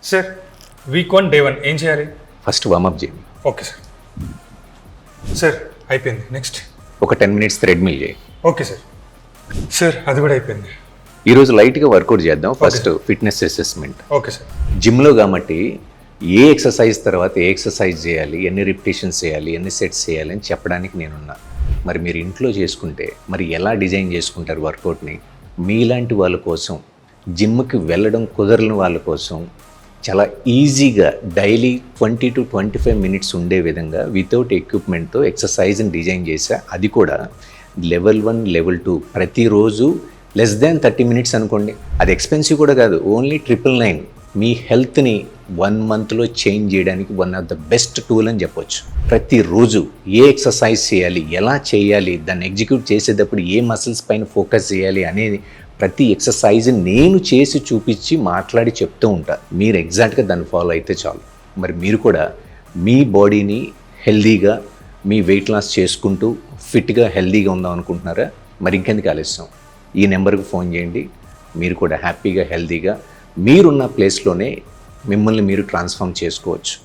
Sir week 1 day 1 ఏం చేయాలి? First warm up చేయండి. Okay sir. సార్ అయిపోయింది. నెక్స్ట్ ఒక 10 మినిట్స్ థ్రెడ్మిల్ చేయి. Okay sir. సార్ అది కూడా అయిపోయింది. ఈరోజు లైట్గా వర్కౌట్ చేద్దాం. First fitness assessment. Okay sir. జిమ్లో కాబట్టి ఏ ఎక్సర్సైజ్ తర్వాత ఏ ఎక్సర్సైజ్ చేయాలి, ఎన్ని రిపిటేషన్స్ చేయాలి, ఎన్ని సెట్స్ చేయాలి అని చెప్పడానికి నేనున్నా. మరి మీరు ఇంట్లో చేసుకుంటే మరి ఎలా డిజైన్ చేసుకుంటారు వర్కౌట్ని? మీలాంటి వాళ్ళ కోసం, జిమ్కి వెళ్ళడం కుదరని వాళ్ళ కోసం చాలా ఈజీగా డైలీ 20 to 25 మినిట్స్ ఉండే విధంగా వితౌట్ ఎక్విప్మెంట్తో ఎక్సర్సైజ్ని డిజైన్ చేశా. అది కూడా లెవెల్ 1, లెవెల్ 2 ప్రతిరోజు లెస్ దాన్ 30 మినిట్స్ అనుకోండి. అది ఎక్స్పెన్సివ్ కూడా కాదు, ఓన్లీ 999. మీ హెల్త్ని 1 మంత్లో చేంజ్ చేయడానికి one of the best tool అని చెప్పొచ్చు. ప్రతిరోజు ఏ ఎక్సర్సైజ్ చేయాలి, ఎలా చేయాలి, దాన్ని ఎగ్జిక్యూట్ చేసేటప్పుడు ఏ మసిల్స్ పైన ఫోకస్ చేయాలి అనేది ప్రతి ఎక్సర్సైజ్ నేను చేసి చూపించి మాట్లాడి చెప్తూ ఉంటా. మీరు ఎగ్జాక్ట్గా దాన్ని ఫాలో అయితే చాలు. మరి మీరు కూడా మీ బాడీని హెల్దీగా, మీ వెయిట్ లాస్ చేసుకుంటూ ఫిట్గా హెల్దీగా ఉందాం అనుకుంటున్నారా? మరి ఇంకెందుకు ఆలస్యం? ఈ నెంబర్కి ఫోన్ చేయండి. మీరు కూడా హ్యాపీగా హెల్దీగా మీరున్న ప్లేస్లోనే మిమ్మల్ని మీరు ట్రాన్స్ఫార్మ్ చేసుకోవచ్చు.